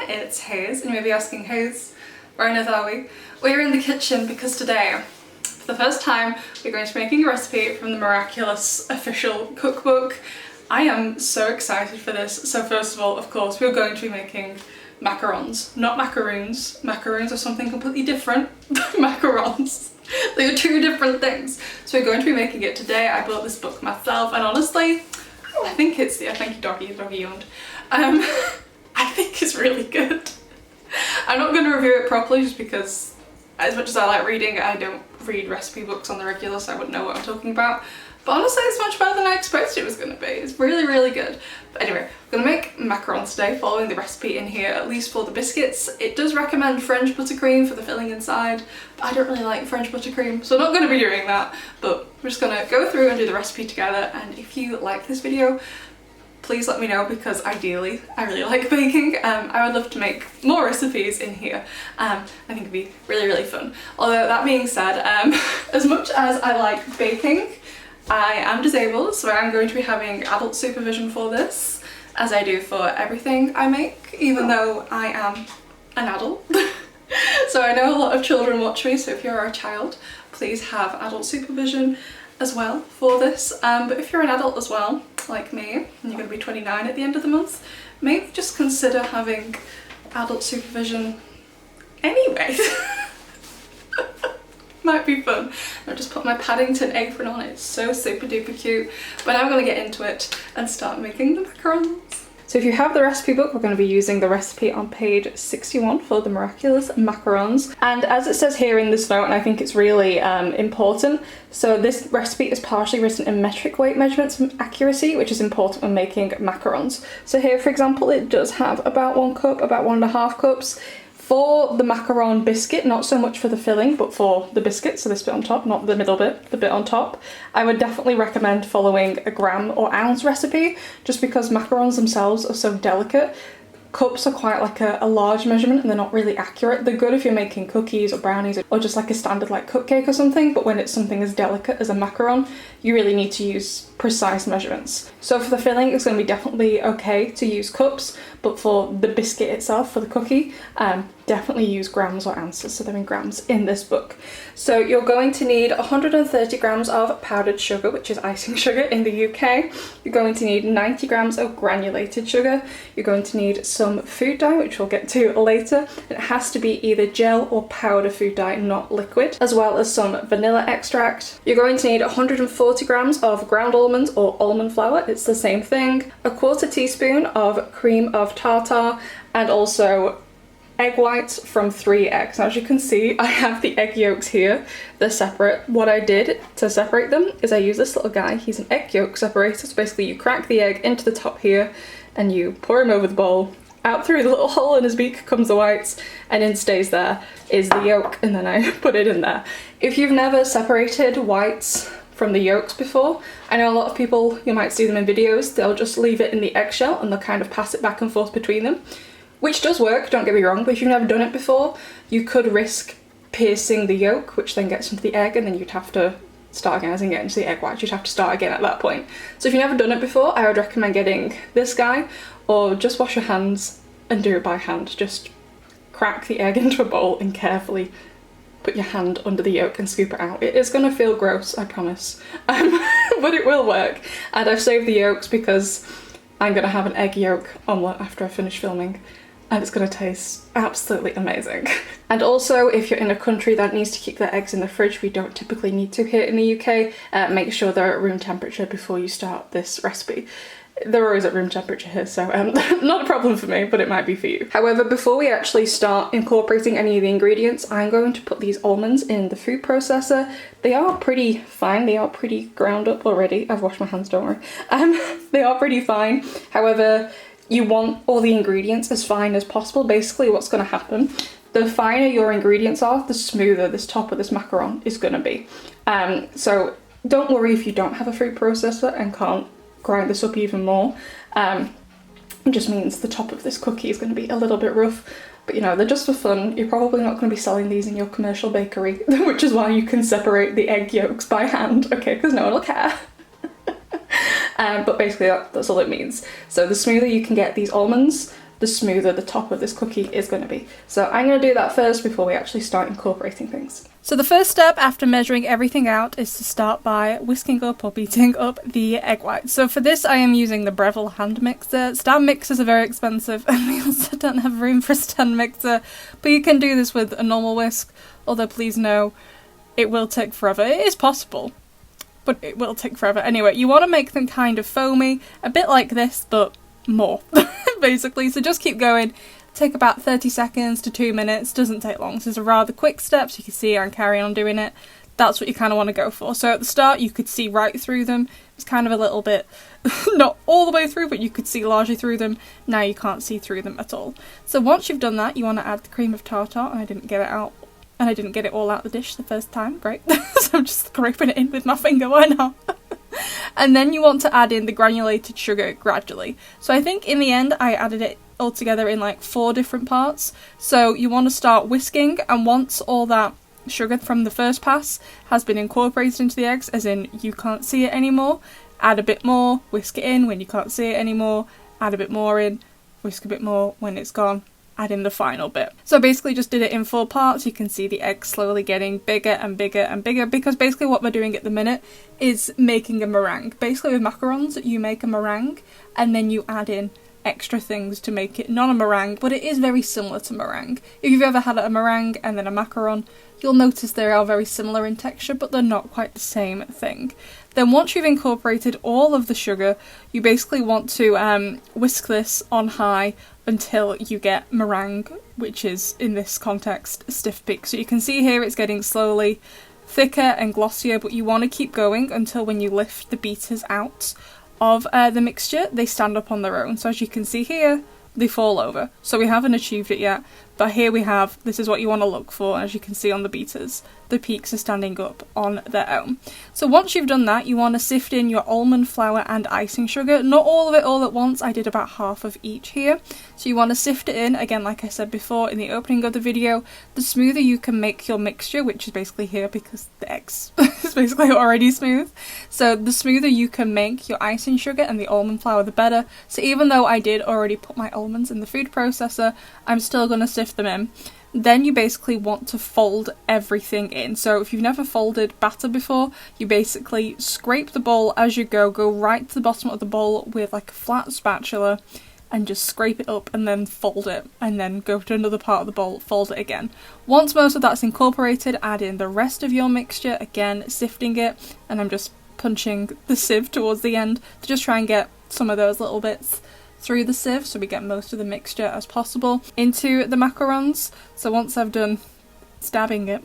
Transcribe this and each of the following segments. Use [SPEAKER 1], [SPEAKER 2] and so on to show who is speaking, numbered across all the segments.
[SPEAKER 1] it's Hayes, and you may be asking, Hayes, where on earth are we? We're in the kitchen because today, for the first time, we're going to be making a recipe from the Miraculous official cookbook. I am so excited for this. So first of all, of course, we're going to be making macarons, not macaroons. Macaroons are something completely different. Macarons, they are two different things. So we're going to be making it today. I bought this book myself, and honestly, I think it's, yeah, thank you doggy yawned. I think it's really good. I'm not going to review it properly just because as much as I like reading, I don't read recipe books on the regular, so I wouldn't know what I'm talking about. But honestly, it's much better than I expected it was going to be. It's really, really good. But anyway, I'm going to make macarons today, following the recipe in here, at least for the biscuits. It does recommend French buttercream for the filling inside, but I don't really like French buttercream, so I'm not going to be doing that. But we're just going to go through and do the recipe together, and if you like this video, please let me know, because ideally I really like baking. I would love to make more recipes in here. I think it'd be really, really fun. Although that being said, as much as I like baking, I am disabled, so I'm going to be having adult supervision for this, as I do for everything I make, even though I am an adult. So I know a lot of children watch me, so if you're a child, please have adult supervision as well for this. But if you're an adult as well, like me, and you're going to be 29 at the end of the month, maybe just consider having adult supervision anyway. Might be fun. I'll just put my Paddington apron on, it's so super duper cute. But I'm going to get into it and start making the macarons. So if you have the recipe book, we're going to be using the recipe on page 61 for the Miraculous macarons. And as it says here in this note, and I think it's really important, so this recipe is partially written in metric weight measurements and accuracy, which is important when making macarons. So here, for example, it does have about 1 cup, about 1.5 cups. For the macaron biscuit, not so much for the filling, but for the biscuit, so this bit on top, not the middle bit, the bit on top, I would definitely recommend following a gram or ounce recipe, just because macarons themselves are so delicate. Cups are quite like a large measurement and they're not really accurate. They're good if you're making cookies or brownies or just like a standard like cupcake or something, but when it's something as delicate as a macaron, you really need to use precise measurements. So for the filling, it's going to be definitely okay to use cups, but for the biscuit itself, for the cookie, definitely use grams or ounces, so they're in grams in this book. So you're going to need 130 grams of powdered sugar, which is icing sugar in the UK. You're going to need 90 grams of granulated sugar. You're going to need some food dye, which we'll get to later. It has to be either gel or powder food dye, not liquid, as well as some vanilla extract. You're going to need 140 grams of ground almonds or almond flour, it's the same thing, a 1/4 teaspoon of cream of tartar, and also egg whites from 3 eggs. Now, as you can see, I have the egg yolks here. They're separate. What I did to separate them is I use this little guy. He's an egg yolk separator. So basically you crack the egg into the top here and you pour him over the bowl. Out through the little hole in his beak comes the whites, and in stays there is the yolk, and then I put it in there. If you've never separated whites from the yolks before, I know a lot of people, you might see them in videos, they'll just leave it in the eggshell and they'll kind of pass it back and forth between them. Which does work, don't get me wrong, but if you've never done it before, you could risk piercing the yolk, which then gets into the egg, and then you'd have to start again, as in get into the egg white, you'd have to start again at that point. So if you've never done it before, I would recommend getting this guy, or just wash your hands and do it by hand. Just crack the egg into a bowl and carefully put your hand under the yolk and scoop it out. It is going to feel gross, I promise, but it will work. And I've saved the yolks because I'm going to have an egg yolk omelette after I finish filming, and it's going to taste absolutely amazing. And also, if you're in a country that needs to keep their eggs in the fridge, we don't typically need to here in the UK, make sure they're at room temperature before you start this recipe. They're always at room temperature here, so not a problem for me, but it might be for you. However, before we actually start incorporating any of the ingredients, I'm going to put these almonds in the food processor. They are pretty fine, they are pretty ground up already. I've washed my hands, don't worry. They are pretty fine. However, you want all the ingredients as fine as possible. Basically what's going to happen, the finer your ingredients are, the smoother this top of this macaron is going to be. So don't worry if you don't have a food processor and can't grind this up even more. It just means the top of this cookie is going to be a little bit rough, but you know, they're just for fun. You're probably not going to be selling these in your commercial bakery, which is why you can separate the egg yolks by hand, okay, because no one will care. But basically that's all it means. So the smoother you can get these almonds, the smoother the top of this cookie is going to be. So I'm going to do that first before we actually start incorporating things. So the first step after measuring everything out is to start by whisking up or beating up the egg whites. So for this I am using the Breville hand mixer. Stand mixers are very expensive and we also don't have room for a stand mixer, but you can do this with a normal whisk, although please know it will take forever. It is possible, but it will take forever. Anyway, you want to make them kind of foamy, a bit like this, but more, basically. So just keep going. Take about 30 seconds to 2 minutes, doesn't take long. So it's a rather quick step, so you can see I'm carrying on doing it. That's what you kind of want to go for. So at the start you could see right through them. It's kind of a little bit, not all the way through, but you could see largely through them. Now you can't see through them at all. So once you've done that, you want to add the cream of tartar, and I didn't get it out. And I didn't get it all out the dish the first time, great. So I'm just scraping it in with my finger, why not? And then you want to add in the granulated sugar gradually. So I think in the end I added it all together in like 4 different parts. So you want to start whisking, and once all that sugar from the first pass has been incorporated into the eggs, as in you can't see it anymore, add a bit more, whisk it in. When you can't see it anymore, add a bit more in, whisk a bit more. When it's gone, add in the final bit. So basically just did it in 4 parts. You can see the eggs slowly getting bigger and bigger and bigger, because basically what we're doing at the minute is making a meringue. Basically with macarons, you make a meringue and then you add in extra things to make it not a meringue, but it is very similar to meringue. If you've ever had a meringue and then a macaron, you'll notice they are very similar in texture, but they're not quite the same thing. Then once you've incorporated all of the sugar, you basically want to whisk this on high until you get meringue, which is, in this context, a stiff peak. So you can see here it's getting slowly thicker and glossier, but you want to keep going until when you lift the beaters out of the mixture, they stand up on their own. So as you can see here, they fall over. So we haven't achieved it yet, but here we have, this is what you want to look for. As you can see on the beaters, the peaks are standing up on their own. So once you've done that, you want to sift in your almond flour and icing sugar. Not all of it all at once, I did about half of each here. So you want to sift it in, again like I said before in the opening of the video. The smoother you can make your mixture, which is basically here because the eggs is basically already smooth. So the smoother you can make your icing sugar and the almond flour, the better. So even though I did already put my almonds in the food processor, I'm still going to sift them in. Then you basically want to fold everything in. So if you've never folded batter before, you basically scrape the bowl as you go right to the bottom of the bowl with like a flat spatula and just scrape it up and then fold it, and then go to another part of the bowl, fold it again. Once most of that's incorporated, add in the rest of your mixture, again sifting it, and I'm just punching the sieve towards the end to just try and get some of those little bits through the sieve so we get most of the mixture as possible into the macarons. So once I've done stabbing it,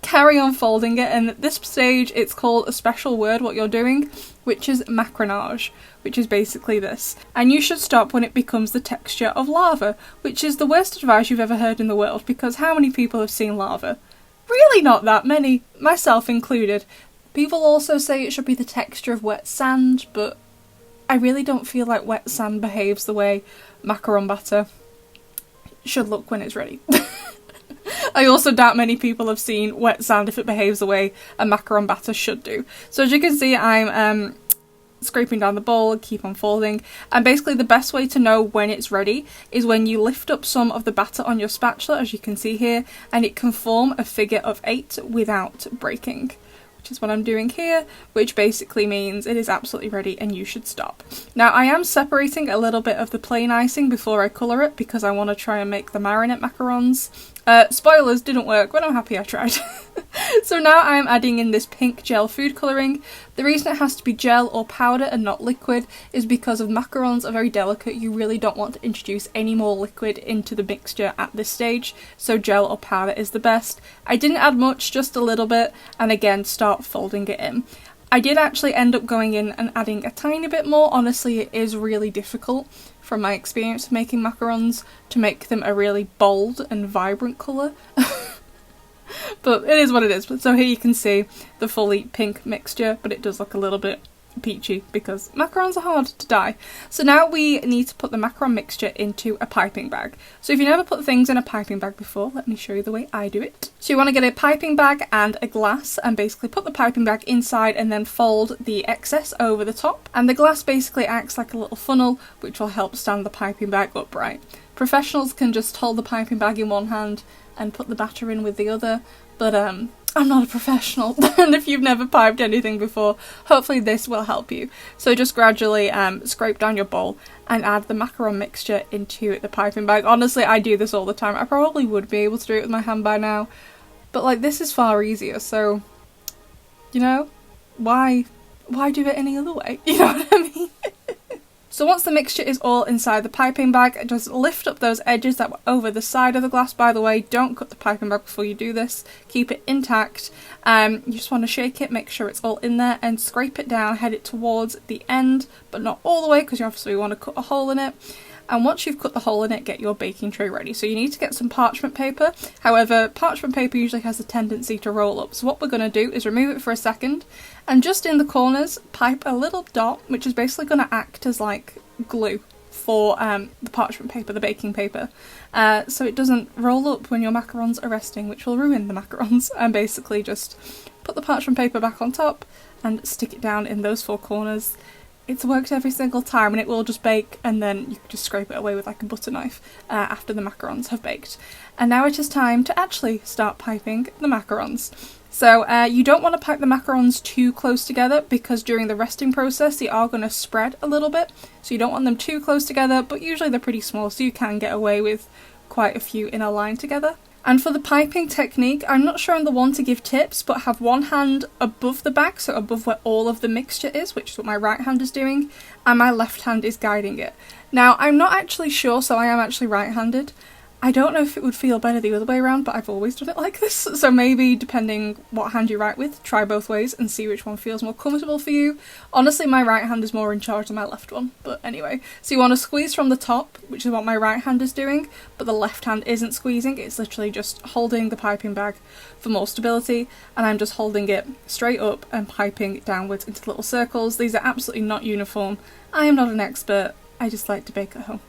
[SPEAKER 1] carry on folding it, and at this stage it's called a special word what you're doing, which is macaronage, which is basically this. And you should stop when it becomes the texture of lava, which is the worst advice you've ever heard in the world, because how many people have seen lava? Really not that many, myself included. People also say it should be the texture of wet sand, but I really don't feel like wet sand behaves the way macaron batter should look when it's ready. I also doubt many people have seen wet sand if it behaves the way a macaron batter should do. So as you can see, I'm scraping down the bowl, keep on folding, and basically the best way to know when it's ready is when you lift up some of the batter on your spatula, as you can see here, and it can form a figure of 8 without breaking, which is what I'm doing here, which basically means it is absolutely ready and you should stop. Now I am separating a little bit of the plain icing before I colour it because I want to try and make the marinette macarons. Spoilers, didn't work, but I'm happy I tried. So now I'm adding in this pink gel food colouring. The reason it has to be gel or powder and not liquid is because of macarons are very delicate. You really don't want to introduce any more liquid into the mixture at this stage, so gel or powder is the best. I didn't add much, just a little bit, and again start folding it in. I did actually end up going in and adding a tiny bit more. Honestly, it is really difficult from my experience of making macarons to make them a really bold and vibrant colour. But it is what it is. So here you can see the fully pink mixture, but it does look a little bit peachy because macarons are hard to dye. So now we need to put the macaron mixture into a piping bag. So if you never put things in a piping bag before, let me show you the way I do it. So you want to get a piping bag and a glass and basically put the piping bag inside and then fold the excess over the top. And the glass basically acts like a little funnel which will help stand the piping bag upright. Professionals can just hold the piping bag in one hand and put the batter in with the other, but I'm not a professional, and if you've never piped anything before, hopefully this will help you. So just gradually scrape down your bowl and add the macaron mixture into the piping bag. Honestly, I do this all the time. I probably would be able to do it with my hand by now, but like this is far easier, so, you know, why do it any other way? You know what I mean? So once the mixture is all inside the piping bag, just lift up those edges that were over the side of the glass. By the way, don't cut the piping bag before you do this. Keep it intact. You just want to shake it, make sure it's all in there, and scrape it down, head it towards the end, but not all the way because you obviously want to cut a hole in it. And once you've cut the hole in it, get your baking tray ready. So you need to get some parchment paper. However, parchment paper usually has a tendency to roll up. So what we're going to do is remove it for a second, and just in the corners, pipe a little dot, which is basically going to act as like glue for the parchment paper, the baking paper. So it doesn't roll up when your macarons are resting, which will ruin the macarons. And basically just put the parchment paper back on top and stick it down in those four corners. It's worked every single time, and it will just bake, and then you can just scrape it away with like a butter knife after the macarons have baked. And now it is time to actually start piping the macarons. So you don't want to pipe the macarons too close together because during the resting process they are going to spread a little bit. So you don't want them too close together, but usually they're pretty small, so you can get away with quite a few in a line together. And for the piping technique, I'm not sure I'm the one to give tips, but have one hand above the bag, so above where all of the mixture is, which is what my right hand is doing, and my left hand is guiding it. Now, I'm not actually sure, so I am actually right-handed. I don't know if it would feel better the other way around, but I've always done it like this, so maybe depending what hand you write with, try both ways and see which one feels more comfortable for you. Honestly, my right hand is more in charge than my left one, but anyway. So you want to squeeze from the top, which is what my right hand is doing, but the left hand isn't squeezing, it's literally just holding the piping bag for more stability, and I'm just holding it straight up and piping downwards into little circles. These are absolutely not uniform. I am not an expert, I just like to bake at home.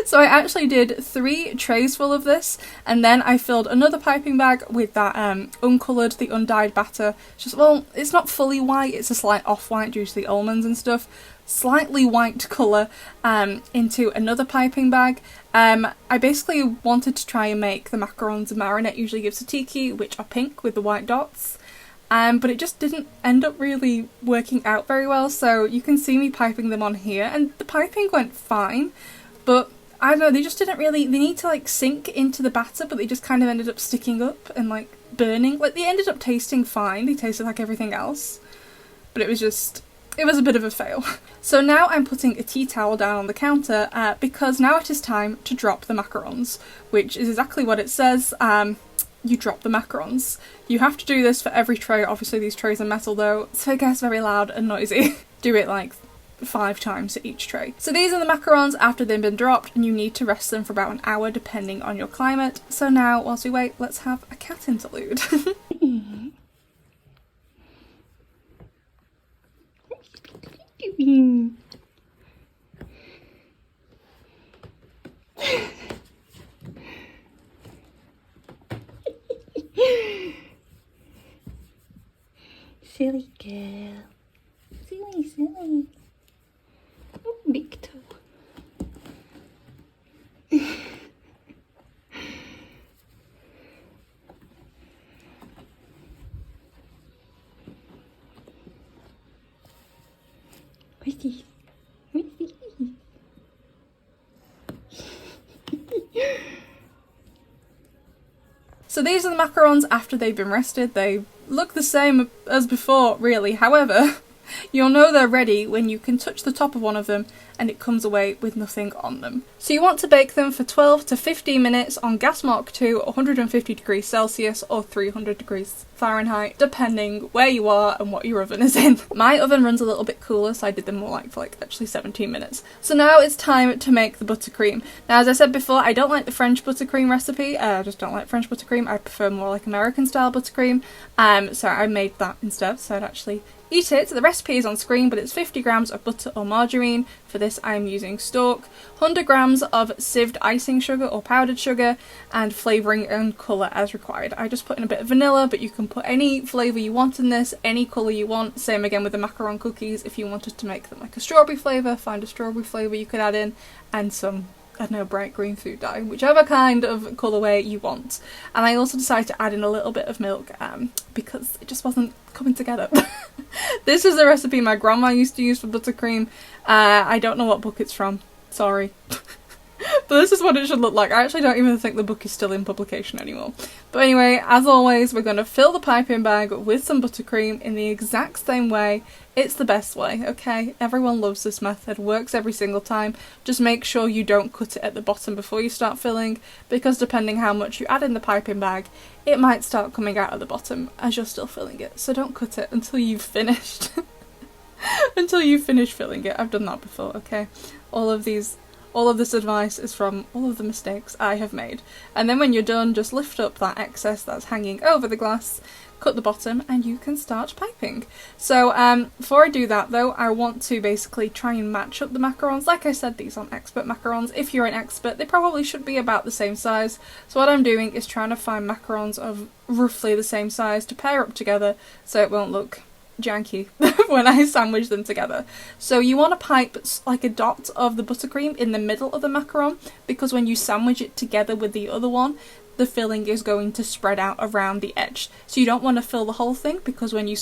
[SPEAKER 1] So I actually did 3 trays full of this, and then I filled another piping bag with that uncoloured, the undyed batter. Just, well, it's not fully white, it's a slight off-white due to the almonds and stuff. Slightly white colour into another piping bag. I basically wanted to try and make the macarons Marinette usually gives a tiki, which are pink with the white dots. But it just didn't end up really working out very well, so you can see me piping them on here, and the piping went fine. But I don't know, they just didn't really, they need to like sink into the batter, but they just kind of ended up sticking up and like burning. Like they ended up tasting fine, they tasted like everything else, but it was a bit of a fail. So now I'm putting a tea towel down on the counter because now it is time to drop the macarons, which is exactly what it says. You drop the macarons. You have to do this for every tray. Obviously these trays are metal though, so it gets very loud and noisy. Do it like 5 times at each tray. So these are the macarons after they've been dropped, and you need to rest them for about an hour depending on your climate. So now, whilst we wait, let's have a cat interlude. Silly girl. Silly. Oh, big toe. What's this? So these are the macarons after they've been rested. They look the same as before, really. However, you'll know they're ready when you can touch the top of one of them and it comes away with nothing on them. So you want to bake them for 12 to 15 minutes on gas mark 2, 150 degrees Celsius or 300 degrees Fahrenheit, depending where you are and what your oven is in. My oven runs a little bit cooler, so I did them more for actually 17 minutes. So now it's time to make the buttercream. Now, as I said before, I don't like the French buttercream recipe. I just don't like French buttercream. I prefer more like American style buttercream. So I made that instead, so it actually eat it. The recipe is on screen, but it's 50 grams of butter or margarine. For this I'm using Stork, 100 grams of sieved icing sugar or powdered sugar, and flavouring and colour as required. I just put in a bit of vanilla, but you can put any flavour you want in this, any colour you want. Same again with the macaron cookies. If you wanted to make them like a strawberry flavour, find a strawberry flavour you could add in, and some, I don't know, bright green food dye, whichever kind of colourway you want. And I also decided to add in a little bit of milk because it just wasn't coming together. This is the recipe my grandma used to use for buttercream. I don't know what book it's from, sorry. But this is what it should look like. I actually don't even think the book is still in publication anymore. But anyway, as always, we're going to fill the piping bag with some buttercream in the exact same way. It's the best way, okay? Everyone loves this method, works every single time. Just make sure you don't cut it at the bottom before you start filling, because depending how much you add in the piping bag, it might start coming out at the bottom as you're still filling it. So don't cut it until you've finished. Until you finish filling it. I've done that before, okay? All of this advice is from all of the mistakes I have made. And then when you're done, just lift up that excess that's hanging over the glass, cut the bottom, and you can start piping. So before I do that though, I want to basically try and match up the macarons. Like I said, these aren't expert macarons. If you're an expert, they probably should be about the same size. So what I'm doing is trying to find macarons of roughly the same size to pair up together so it won't look janky when I sandwich them together. So you want to pipe like a dot of the buttercream in the middle of the macaron, because when you sandwich it together with the other one, the filling is going to spread out around the edge. So you don't want to fill the whole thing, because when you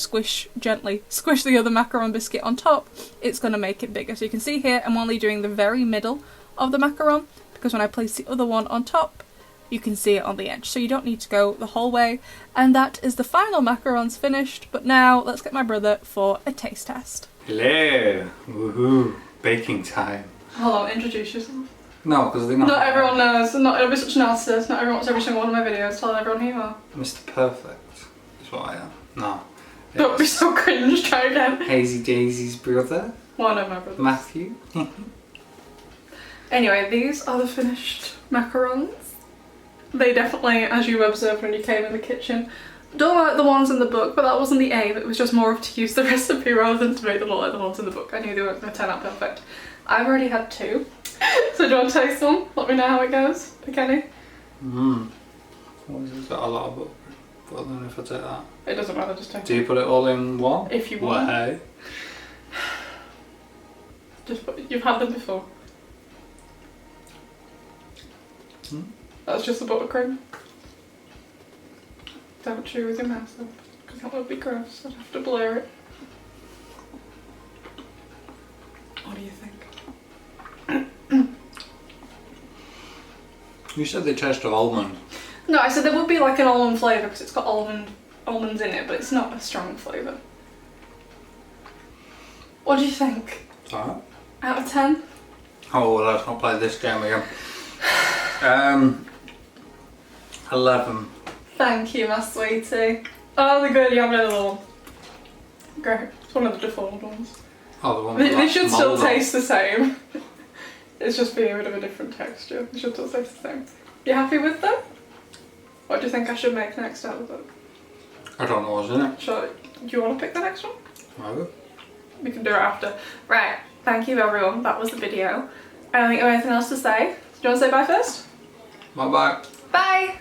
[SPEAKER 1] gently squish the other macaron biscuit on top, it's going to make it bigger. So you can see here I'm only doing the very middle of the macaron, because when I place the other one on top, you can see it on the edge. So you don't need to go the whole way. And that is the final macarons finished. But now let's get my brother for a taste test.
[SPEAKER 2] Hello! Woohoo! Baking time.
[SPEAKER 1] Hold on, introduce yourself.
[SPEAKER 2] No, because they're not.
[SPEAKER 1] Not everyone knows. It'll be such a narcissist. Not everyone watches every single one of my videos. Tell everyone who you are.
[SPEAKER 2] Mr. Perfect is what I am. No.
[SPEAKER 1] Don't be so cringe. Try again.
[SPEAKER 2] Hazy Daisy's brother.
[SPEAKER 1] One of my brothers.
[SPEAKER 2] Matthew.
[SPEAKER 1] Anyway, these are the finished macarons. They definitely, as you observed when you came in the kitchen, don't look like the ones in the book, but that wasn't the aim. It was just more of to use the recipe rather than to make them look like the ones in the book. I knew they weren't going to turn out perfect. I've already had two. So do you want to taste one? Let me know how it goes, Kenny.
[SPEAKER 2] What is it? It's got a lot of butter. Well then if I take that.
[SPEAKER 1] It doesn't matter, just take it.
[SPEAKER 2] Do you put it all in one?
[SPEAKER 1] If you want.
[SPEAKER 2] Why?
[SPEAKER 1] You've had them before. That's just the buttercream. Don't chew with your mouth up, because that would be gross. I'd have to blur it. What do you think?
[SPEAKER 2] You said they taste of almond.
[SPEAKER 1] No, I said there would be like an almond flavour because it's got almonds in it, but it's not a strong flavour. What do you think?
[SPEAKER 2] Alright.
[SPEAKER 1] Out of 10?
[SPEAKER 2] Oh, well, let's not play this game again. 11.
[SPEAKER 1] Thank you, my sweetie. Oh, they're good. You have another one. Great. It's one of the default ones.
[SPEAKER 2] Oh, the one
[SPEAKER 1] They should still taste the same. It's just being a bit of a different texture. They should still taste the same. You happy with them? What do you think I should make next out of them?
[SPEAKER 2] I don't know what's in it.
[SPEAKER 1] Do you want to pick the next one?
[SPEAKER 2] I will.
[SPEAKER 1] We can do it after. Right. Thank you, everyone. That was the video. I don't think you have anything else to say. Do you want to say bye first?
[SPEAKER 2] Bye bye.
[SPEAKER 1] Bye!